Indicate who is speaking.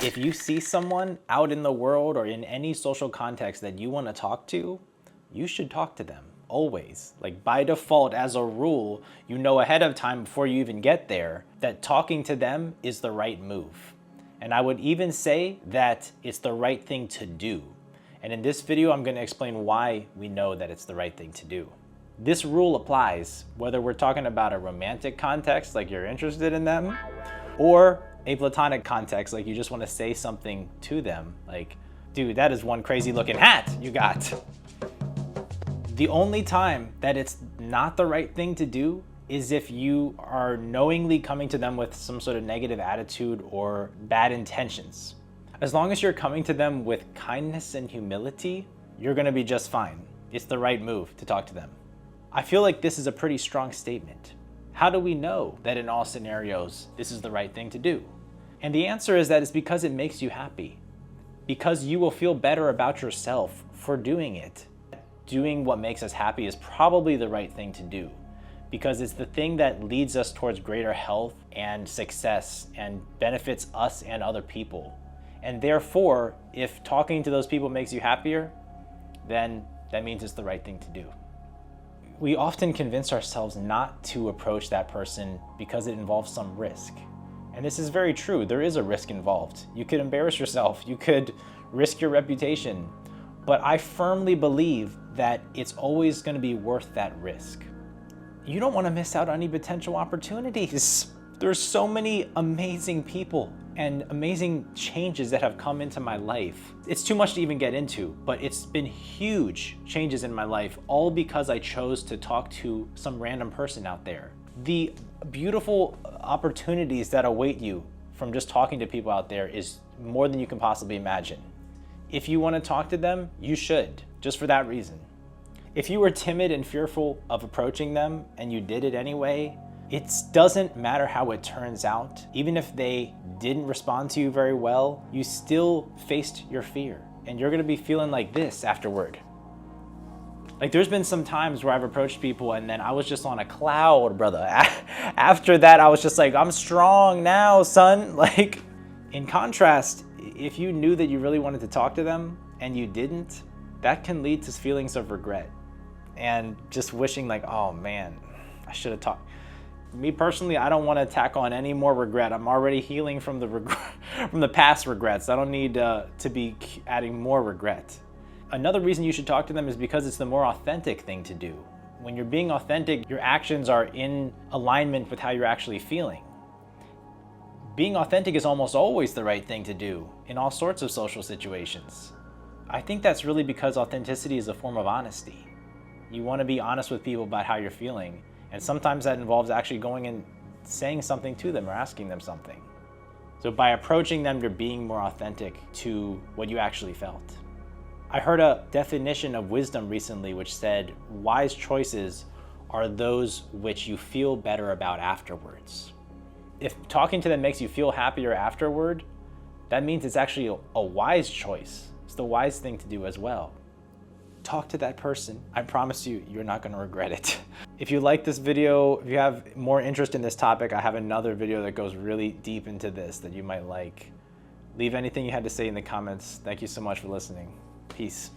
Speaker 1: If you see someone out in the world or in any social context that you want to talk to, you should talk to them, always. Like by default, as a rule, you know ahead of time before you even get there that talking to them is the right move. And I would even say that it's the right thing to do. And in this video, I'm going to explain why we know that it's the right thing to do. This rule applies whether we're talking about a romantic context, like you're interested in them, or a platonic context, like you just want to say something to them. Like, dude, that is one crazy looking hat you got. The only time that it's not the right thing to do is if you are knowingly coming to them with some sort of negative attitude or bad intentions. As long as you're coming to them with kindness and humility, you're gonna be just fine. It's the right move to talk to them. I feel like this is a pretty strong statement. How do we know that in all scenarios, this is the right thing to do? And the answer is that it's because it makes you happy. Because you will feel better about yourself for doing it. Doing what makes us happy is probably the right thing to do, because it's the thing that leads us towards greater health and success and benefits us and other people. And therefore, if talking to those people makes you happier, then that means it's the right thing to do. We often convince ourselves not to approach that person because it involves some risk. And this is very true. There is a risk involved. You could embarrass yourself. You could risk your reputation. But I firmly believe that it's always going to be worth that risk. You don't want to miss out on any potential opportunities. There's so many amazing people and amazing changes that have come into my life. It's too much to even get into, but it's been huge changes in my life, all because I chose to talk to some random person out there. The beautiful opportunities that await you from just talking to people out there is more than you can possibly imagine. If you want to talk to them, you should, just for that reason. If you were timid and fearful of approaching them and you did it anyway, it doesn't matter how it turns out. Even if they didn't respond to you very well, you still faced your fear and you're gonna be feeling like this afterward. Like there's been some times where I've approached people and then I was just on a cloud, brother. After that, I was just like, I'm strong now, son. Like in contrast, if you knew that you really wanted to talk to them and you didn't, that can lead to feelings of regret and just wishing like, oh man, I should have talked. Me personally, I don't want to tack on any more regret. I'm already healing from the past regrets. I don't need to be adding more regret. Another reason you should talk to them is because it's the more authentic thing to do. When you're being authentic, your actions are in alignment with how you're actually feeling. Being authentic is almost always the right thing to do in all sorts of social situations. I think that's really because authenticity is a form of honesty. You want to be honest with people about how you're feeling, and sometimes that involves actually going and saying something to them or asking them something. So by approaching them, you're being more authentic to what you actually felt. I heard a definition of wisdom recently which said, wise choices are those which you feel better about afterwards. If talking to them makes you feel happier afterward, that means it's actually a wise choice. It's the wise thing to do as well. Talk to that person. I promise you, you're not gonna regret it. If you like this video, if you have more interest in this topic, I have another video that goes really deep into this that you might like. Leave anything you had to say in the comments. Thank you so much for listening. Peace.